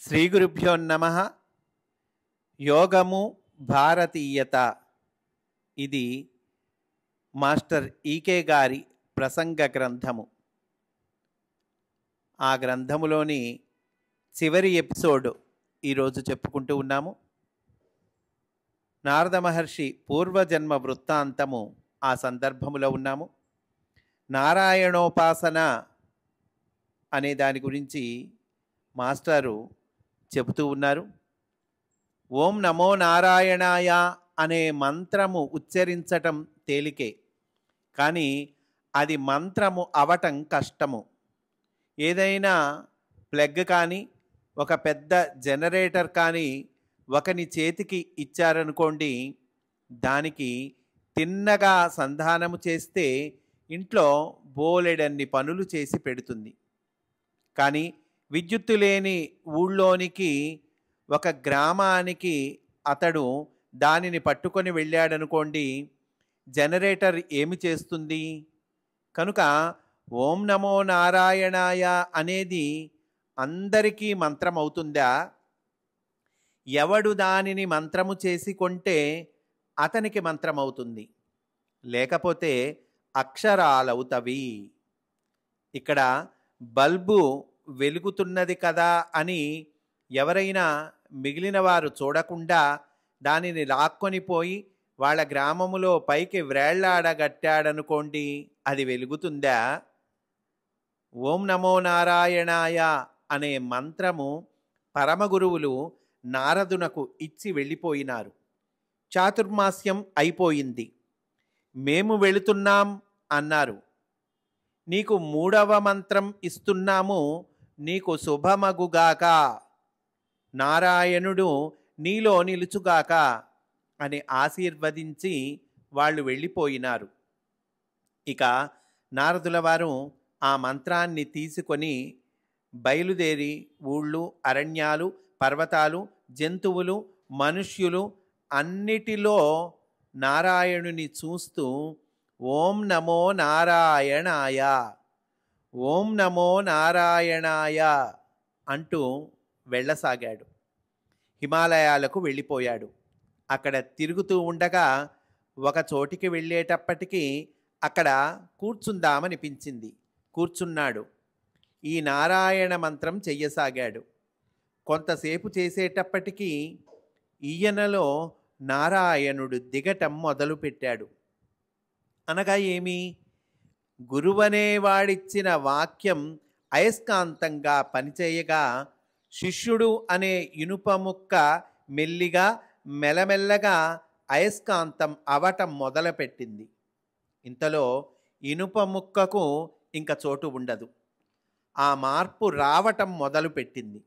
శ్రీ గురుభ్యో నమః. యోగము భారతీయత. ఇది మాస్టర్ ఈకే గారి ప్రసంగ గ్రంథము. ఆ గ్రంథములోని చివరి ఎపిసోడ్ ఈరోజు చెప్పుకుంటూ ఉన్నాము. నారద మహర్షి పూర్వజన్మ వృత్తాంతము ఆ సందర్భములో ఉన్నాము. నారాయణోపాసన అనే దాని గురించి మాస్టారు చెబుతూ ఉన్నారు. ఓం నమో నారాయణాయ అనే మంత్రము ఉచ్చరించటం తేలికే, కానీ అది మంత్రము అవటం కష్టము. ఏదైనా ప్లగ్ కానీ ఒక పెద్ద జనరేటర్ కానీ ఒకని చేతికి ఇచ్చారనుకోండి, దానికి తిన్నగా సంధానము చేస్తే ఇంట్లో బోలెడన్ని పనులు చేసి పెడుతుంది. కానీ విద్యుత్తు లేని ఊళ్ళోనికి, ఒక గ్రామానికి అతడు దానిని పట్టుకొని వెళ్ళాడనుకోండి, జనరేటర్ ఏమి చేస్తుంది? కనుక ఓం నమో నారాయణాయ అనేది అందరికీ మంత్రం అవుతుందా? ఎవడు దానిని మంత్రము చేసి కొంటే అతనికి మంత్రం అవుతుంది, లేకపోతే అక్షరాలవుతవి. ఇక్కడ బల్బు వెలుగుతున్నది కదా అని ఎవరైనా మిగిలిన వారు చూడకుండా దానిని లాక్కొని పోయి వాళ్ళ గ్రామములో పైకి వ్రేళ్లాడగట్టాడనుకోండి, అది వెలుగుతుందా? ఓం నమో నారాయణాయ అనే మంత్రము పరమగురువులు నారదునకు ఇచ్చి వెళ్ళిపోయినారు. చాతుర్మాస్యం అయిపోయింది, మేము వెళుతున్నాం అన్నారు. నీకు 3వ మంత్రం ఇస్తున్నాము, నీకు శుభమగుగాక, నారాయణుడు నీలో నిలుచుగాక అని ఆశీర్వదించి వాళ్ళు వెళ్ళిపోయినారు. ఇక నారదుల వారు ఆ మంత్రాన్ని తీసుకొని బయలుదేరి ఊళ్ళు, అరణ్యాలు, పర్వతాలు, జంతువులు, మనుష్యులు అన్నిటిలో నారాయణుని చూస్తూ ఓం నమో నారాయణాయ, ఓం నమో నారాయణాయ అంటూ వెళ్ళసాగాడు. హిమాలయాలకు వెళ్ళిపోయాడు. అక్కడ తిరుగుతూ ఉండగా ఒక చోటికి వెళ్ళేటప్పటికీ అక్కడ కూర్చుందామనిపించింది. కూర్చున్నాడు. ఈ నారాయణ మంత్రం చెయ్యసాగాడు. కొంతసేపు చేసేటప్పటికీ ఈయనలో నారాయణుడు దిగటం మొదలుపెట్టాడు. అనగా ఏమి? గురువనేవాడిచ్చిన వాక్యం అయస్కాంతంగా పనిచేయగా శిష్యుడు అనే ఇనుప ముక్క మెల్లిగా మెల్లమెల్లగా అయస్కాంతం అవటం మొదలుపెట్టింది. ఇంతలో ఇనుప ముక్కకు ఇంక చోటు ఉండదు. ఆ మార్పు రావటం మొదలుపెట్టింది.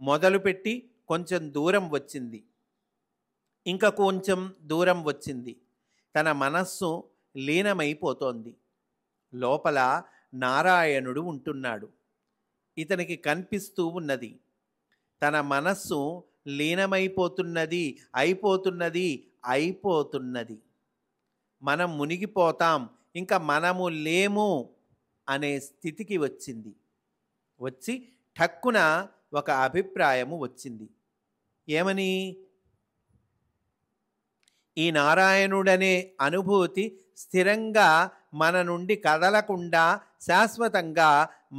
మొదలుపెట్టి కొంచెం దూరం వచ్చింది, ఇంకా కొంచెం దూరం వచ్చింది. తన మనస్సు లీనమైపోతోంది. లోపల నారాయణుడు ఉంటున్నాడు. ఇతనికి కనిపిస్తూ ఉన్నది. తన మనస్సు లీనమైపోతున్నది, అయిపోతున్నది. మనం మునిగిపోతాం, ఇంకా మనము లేము అనే స్థితికి వచ్చింది. వచ్చి ఠక్కున ఒక అభిప్రాయము వచ్చింది. ఏమని? ఈ నారాయణుడనే అనుభూతి స్థిరంగా మన నుండి కదలకుండా శాశ్వతంగా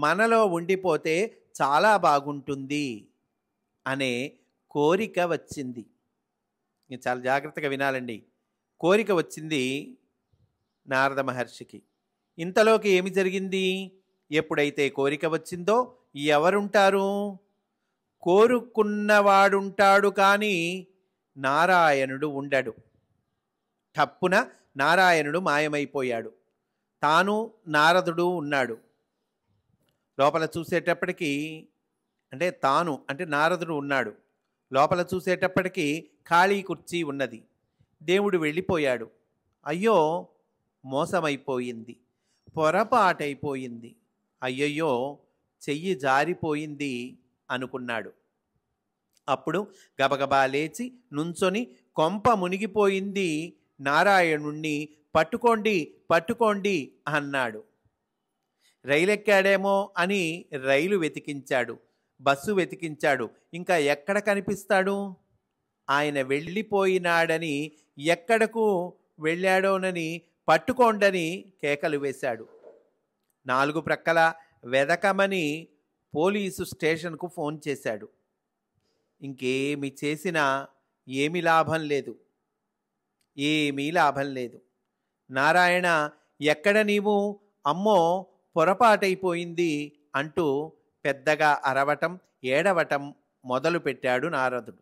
మనలో ఉండిపోతే చాలా బాగుంటుంది అనే కోరిక వచ్చింది. ఇది చాలా జాగ్రత్తగా వినాలండి. కోరిక వచ్చింది నారద మహర్షికి. ఇంతలోకి ఏమి జరిగింది? ఎప్పుడైతే కోరిక వచ్చిందో ఎవరుంటారు? కోరుకున్నవాడుంటాడు, కానీ నారాయణుడు ఉండడు. టప్పున నారాయణుడు మాయమైపోయాడు. తాను నారదుడు ఉన్నాడు. లోపల చూసేటప్పటికీ తాను నారదుడు ఉన్నాడు. లోపల చూసేటప్పటికీ ఖాళీ కుర్చీ ఉన్నది. దేవుడు వెళ్ళిపోయాడు. అయ్యో, మోసమైపోయింది, పొరపాటైపోయింది, అయ్యయ్యో చెయ్యి జారిపోయింది అనుకున్నాడు. అప్పుడు గబగబా లేచి నుంచొని కొంప మునిగిపోయింది, నారాయణుణ్ణి పట్టుకోండి అన్నాడు. రైలెక్కాడేమో అని రైలు వెతికించాడు. బస్సు వెతికించాడు. ఇంకా ఎక్కడ కనిపిస్తాడు? ఆయన వెళ్ళిపోయినాడని, ఎక్కడకు వెళ్ళాడోనని పట్టుకోండని కేకలు వేశాడు. 4 ప్రక్కల వెదకమని పోలీసు స్టేషన్కు ఫోన్ చేశాడు. ఇంకేమి చేసినా ఏమీ లాభం లేదు, ఏమీ లాభం లేదు. నారాయణ, ఎక్కడ నీవు? అమ్మో, పొరపాటైపోయింది అంటూ పెద్దగా అరవటం, ఏడవటం మొదలుపెట్టాడు నారదుడు.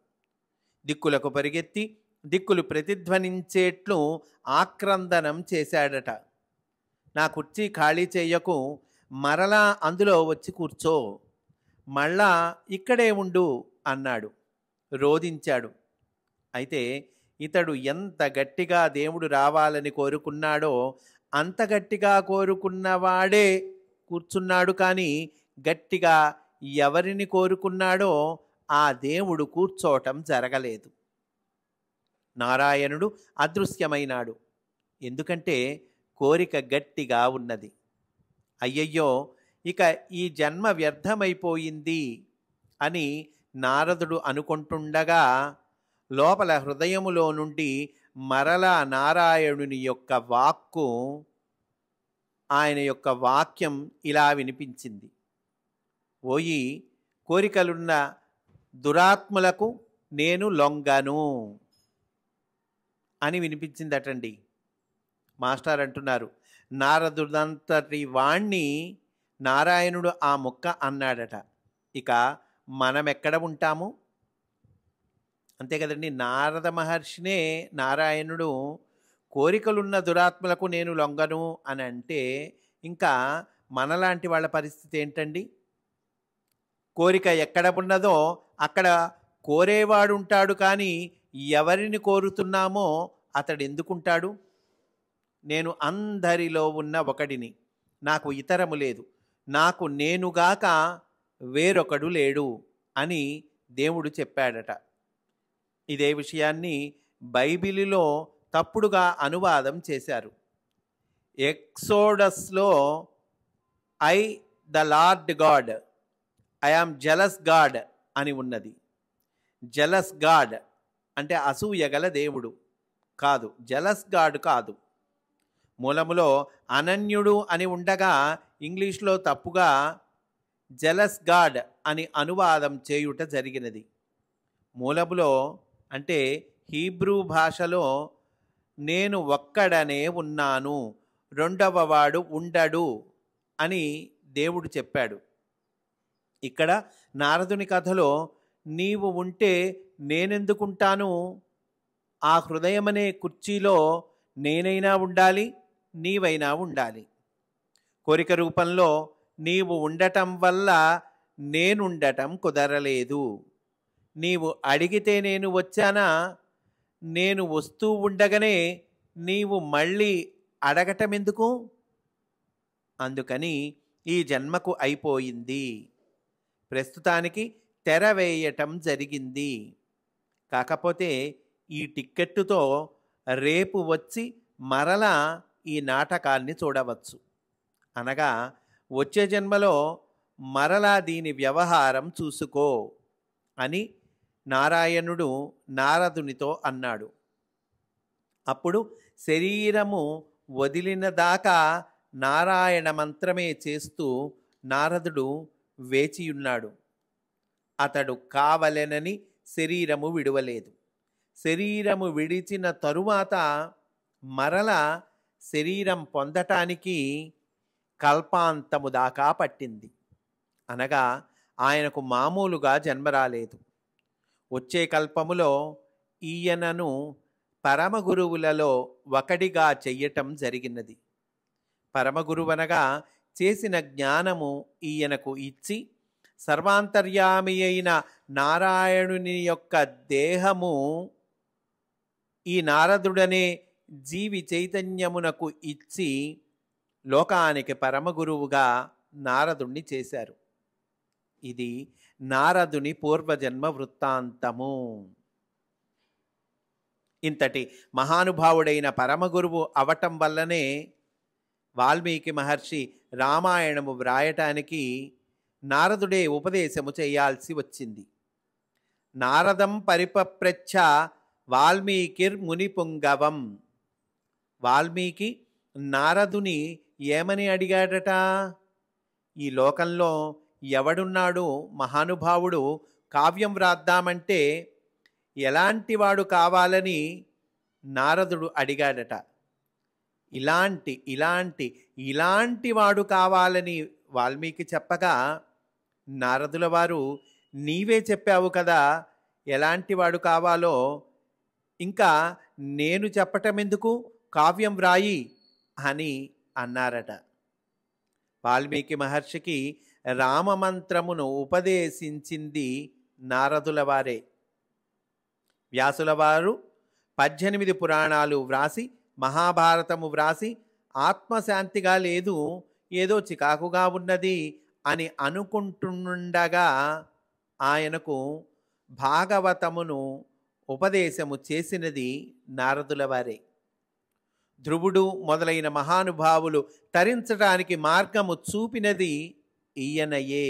దిక్కులకు పరిగెత్తి దిక్కులు ప్రతిధ్వనించేట్లు ఆక్రందనం చేశాడట. నా కుర్చీ ఖాళీ చెయ్యకు, మరలా అందులో వచ్చి కూర్చో, మళ్ళా ఇక్కడే ఉండు అన్నాడు, రోదించాడు. అయితే ఇతడు ఎంత గట్టిగా దేవుడు రావాలని కోరుకున్నాడో అంత గట్టిగా కోరుకున్నవాడే కూర్చున్నాడు. కానీ గట్టిగా ఎవరిని కోరుకున్నాడో ఆ దేవుడు కూర్చోవటం జరగలేదు. నారాయణుడు అదృశ్యమైనాడు. ఎందుకంటే కోరిక గట్టిగా ఉన్నది. అయ్యయ్యో, ఇక ఈ జన్మ వ్యర్థమైపోయింది అని నారదుడు అనుకుంటుండగా లోపల హృదయములో నుండి మరలా నారాయణుని యొక్క వాక్కు, ఆయన యొక్క వాక్యం ఇలా వినిపించింది. ఓయి, కోరికలున్న దురాత్ములకు నేను లొంగను అని వినిపించిందటండి. మాస్టర్ అంటున్నారు, నారదుడంతటి వాణ్ణి నారాయణుడు ఆ ముక్క అన్నాడట. ఇక మనం ఎక్కడ ఉంటాము? అంతే కదండి. నారద మహర్షినే నారాయణుడు కోరికలున్న దురాత్మలకు నేను లొంగను అని అంటే, ఇంకా మనలాంటి వాళ్ళ పరిస్థితి ఏంటండి? కోరిక ఎక్కడ ఉన్నదో అక్కడ కోరేవాడు ఉంటాడు. కానీ ఎవరిని కోరుతున్నామో అతడు ఎందుకుంటాడు? నేను అందరిలో ఉన్న ఒకడిని, నాకు ఇతరము లేదు, నాకు నేనుగాక వేరొకడు లేడు అని దేవుడు చెప్పాడట. ఇదే విషయాన్ని బైబిలులో తప్పుడుగా అనువాదం చేశారు. ఎక్సోడస్లో I the Lord God, I am jealous God అని ఉన్నది. జెలస్ గాడ్ అంటే అసూయగల దేవుడు కాదు, జెలస్ గాడ్ కాదు. మూలములో అనన్యుడు అని ఉండగా ఇంగ్లీష్లో తప్పుగా జెలస్ గాడ్ అని అనువాదం చేయుట జరిగినది. మూలములో అంటే హీబ్రూ భాషలో నేను ఒక్కడనే ఉన్నాను, రెండవ వాడు ఉండడు అని దేవుడు చెప్పాడు. ఇక్కడ నారదుని కథలో నీవు ఉంటే నేనెందుకుంటాను? ఆ హృదయమనే కుర్చీలో నేనైనా ఉండాలి, నీవైనా ఉండాలి. కోరిక రూపంలో నీవు ఉండటం వల్ల నేనుండటం కుదరలేదు. నీవు అడిగితే నేను వచ్చానా? నేను వస్తూ ఉండగానే నీవు మళ్ళీ అడగటం ఎందుకు? అందుకని ఈ జన్మకు అయిపోయింది. ప్రస్తుతానికి తెర వేయటం జరిగింది. కాకపోతే ఈ టిక్కెట్టుతో రేపు వచ్చి మరలా ఈ నాటకాన్ని చూడవచ్చు. అనగా వచ్చే జన్మలో మరలా దీని వ్యవహారం చూసుకో అని నారాయణుడు నారదునితో అన్నాడు. అప్పుడు శరీరము వదిలిన దాకా నారాయణ మంత్రమే చేస్తూ నారదుడు వేచియున్నాడు. అతడు కావలెనని శరీరము విడువలేదు. శరీరము విడిచిన తరువాత మరల శరీరం పొందటానికి కల్పాంతము దాకా పట్టింది. అనగా ఆయనకు మామూలుగా జన్మ రాలేదు. వచ్చే కల్పములో ఈయనను పరమగురువులలో ఒకడిగా చెయ్యటం జరిగినది. పరమగురువనగా చేసిన జ్ఞానము ఈయనకు ఇచ్చి సర్వాంతర్యామి అయిన నారాయణుని యొక్క దేహము ఈ నారదుడనే జీవి చైతన్యమునకు ఇచ్చి లోకానికి పరమగురువుగా నారదుణ్ణి చేశారు. ఇది నారదుని పూర్వజన్మ వృత్తాంతము. ఇంతటి మహానుభావుడైన పరమగురువు అవటం వల్లనే వాల్మీకి మహర్షి రామాయణము వ్రాయటానికి నారదుడే ఉపదేశము చేయాల్సి వచ్చింది. నారదం పరిపప్రచ్ఛ వాల్మీకిర్మునిపుంగవం. వాల్మీకి నారదుని ఏమని అడిగాడట? ఈ లోకంలో ఎవడున్నాడు మహానుభావుడు కావ్యం వ్రాద్దామంటే ఎలాంటి వాడు కావాలని నారదుడు అడిగాడట. ఇలాంటి వాడు కావాలని వాల్మీకి చెప్పగా నారదుల వారు నీవే చెప్పావు కదా ఎలాంటి వాడు కావాలో, ఇంకా నేను చెప్పటం ఎందుకు, కావ్యం వ్రాయి అని అన్నారట. వాల్మీకి మహర్షికి రామమంత్రమును ఉపదేశించింది నారదుల వారే. వ్యాసుల వారు 18 పురాణాలు వ్రాసి, మహాభారతము వ్రాసి ఆత్మశాంతిగా లేదు, ఏదో చికాకుగా ఉన్నది అని అనుకుంటుండగా ఆయనకు భాగవతమును ఉపదేశము చేసినది నారదుల వారే. ధ్రువుడు మొదలైన మహానుభావులు తరించడానికి మార్గము చూపినది ఈయనయే.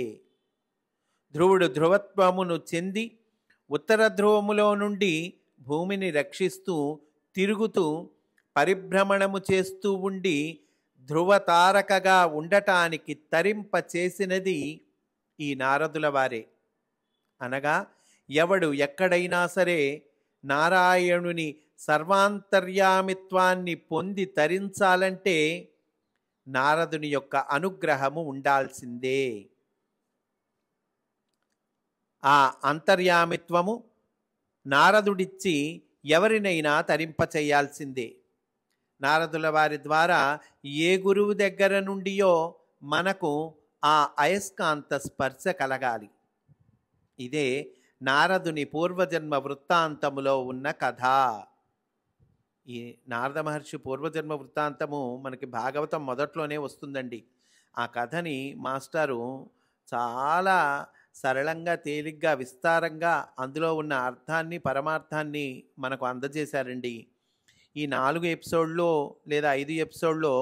ధ్రువుడు ధ్రువత్వమును చెంది ఉత్తర ధ్రువములో నుండి భూమిని రక్షిస్తూ తిరుగుతూ పరిభ్రమణము చేస్తూ ఉండి ధ్రువతారకగా ఉండటానికి తరింప చేసినది ఈ నారదుల వారే. అనగా ఎవడు ఎక్కడైనా సరే నారాయణుని సర్వాంతర్యామిత్వాన్ని పొంది తరించాలంటే నారదుని యొక్క అనుగ్రహము ఉండాల్సిందే. ఆ అంతర్యామిత్వము నారదుడిచ్చి ఎవరినైనా తరింపచేయాల్సిందే. నారదుల వారి ద్వారా ఏ గురువు దగ్గర నుండియో మనకు ఆ అయస్కాంత స్పర్శ కలగాలి. ఇదే నారదుని పూర్వజన్మ వృత్తాంతములో ఉన్న కథ. ఈ నారద మహర్షి పూర్వజన్మ వృత్తాంతము మనకి భాగవతం మొదట్లోనే వస్తుందండి. ఆ కథని మాస్టారు చాలా సరళంగా, తేలిగ్గా, విస్తారంగా అందులో ఉన్న అర్థాన్ని, పరమార్థాన్ని మనకు అందజేశారండి. ఈ 4 ఎపిసోడ్లో లేదా 5 ఎపిసోడ్లో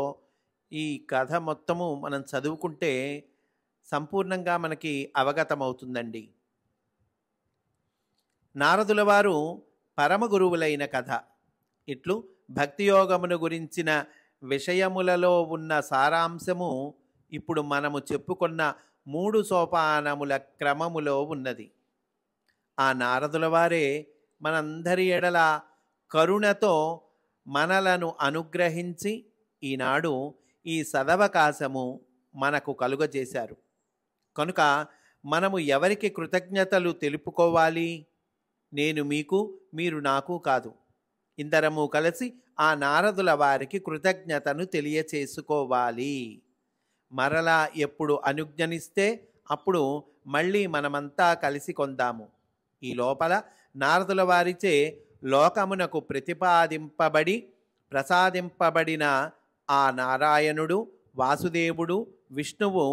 ఈ కథ మొత్తము మనం చదువుకుంటే సంపూర్ణంగా మనకి అవగతమవుతుందండి. నారదుల వారు పరమ గురువులైన కథ. ఇట్లు భక్తియోగమును గురించిన విషయములలో ఉన్న సారాంశము ఇప్పుడు మనము చెప్పుకున్న 3 సోపానముల క్రమములో ఉన్నది. ఆ నారదుల వారే మనందరి ఎడల కరుణతో మనలను అనుగ్రహించి ఈనాడు ఈ సదవకాశము మనకు కలుగజేశారు. కనుక మనము ఎవరికి కృతజ్ఞతలు తెలుపుకోవాలి? నేను మీకు, మీరు నాకు కాదు. ఇందరము కలిసి ఆ నారదుల వారికి కృతజ్ఞతను తెలియచేసుకోవాలి. మరలా ఎప్పుడు అనుజ్ఞనిస్తే అప్పుడు మళ్ళీ మనమంతా కలిసి కొందాము. ఈ లోపల నారదుల వారిచే లోకమునకు ప్రసాదింపబడిన ఆ నారాయణుడు, వాసుదేవుడు, విష్ణువు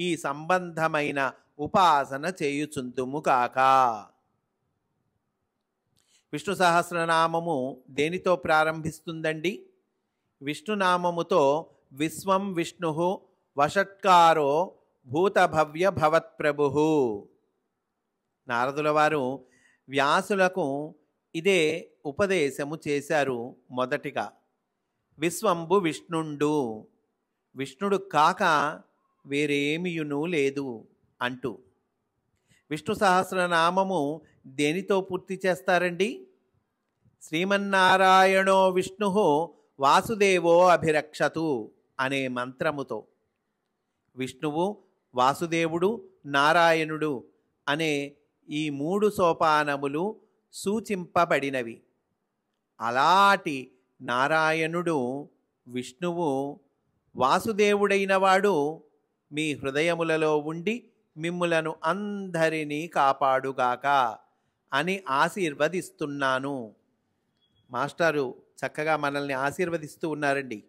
ఈ సంబంధమైన ఉపాసన చేయుచుందుము కాక. విష్ణు సహస్రనామము దేనితో ప్రారంభిస్తుందండి? విష్ణునామముతో విశ్వం విష్ణు వషట్కారో భూతభవ్య భవత్ప్రభు. నారదుల వారు వ్యాసులకు ఇదే ఉపదేశము చేశారు. మొదటిగా విశ్వంబు విష్ణుండు, విష్ణుడు కాక వేరేమియును లేదు అంటూ. విష్ణు సహస్రనామము దేనితో పూర్తి చేస్తారండి? శ్రీమన్నారాయణో విష్ణు వాసుదేవో అభిరక్షతు అనే మంత్రముతో. విష్ణువు, వాసుదేవుడు, నారాయణుడు అనే ఈ 3 సోపానములు సూచింపబడినవి. అలాంటి నారాయణుడు, విష్ణువు, వాసుదేవుడైన వాడు మీ హృదయములలో ఉండి మిమ్ములను అందరినీ కాపాడుగాక అని ఆశీర్వదిస్తున్నాను. మాస్టారు చక్కగా మనల్ని ఆశీర్వదిస్తూ ఉన్నారండి.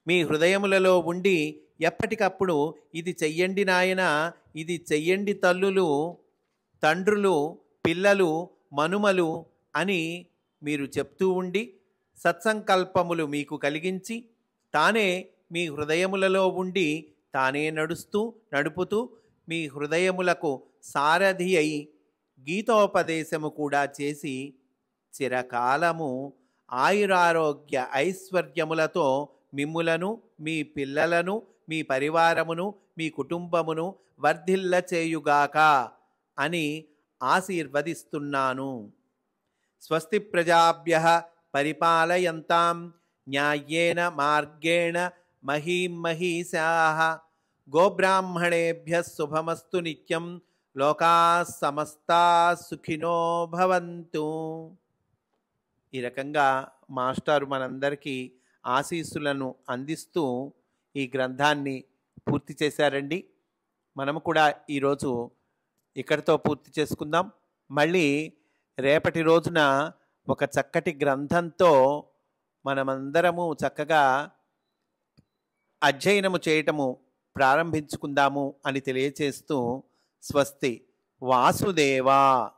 మీ హృదయములలో ఉండి ఎప్పటికప్పుడు ఇది చెయ్యండి నాయన, ఇది చెయ్యండి తల్లులు, తండ్రులు, పిల్లలు, మనుమలు అని మీరు చెప్తూ ఉండి సత్సంకల్పములు మీకు కలిగించి తానే మీ హృదయములలో ఉండి తానే నడుపుతూ మీ హృదయములకు సారథి అయి గీతోపదేశము కూడా చేసి చిరకాలము ఆయురారోగ్య ఐశ్వర్యములతో మిమ్ములను మీ పిల్లలను మీ పరివారమును మీ కుటుంబమును వర్ధిల్ల చేయుగాక అని ఆశీర్వదిస్తున్నాను. స్వస్తి ప్రజాభ్యః పరిపాలయంతాం న్యాయేన మార్గేణ మహీం మహీశాః. గోబ్రాహ్మణేభ్యః శుభమస్తు నిత్యం. లోకాః సమస్తాః సుఖినో భవంతు. ఈ రకంగా మాస్టారు మనందరికీ ఆశీస్సులను అందిస్తూ ఈ గ్రంథాన్ని పూర్తి చేశారండి. మనము కూడా ఈరోజు ఇక్కడితో పూర్తి చేసుకుందాం. మళ్ళీ రేపటి రోజున ఒక చక్కటి గ్రంథంతో మనమందరము చక్కగా అధ్యయనము చేయటము ప్రారంభించుకుందాము అని తెలియచేస్తూ స్వస్తి. వాసుదేవా.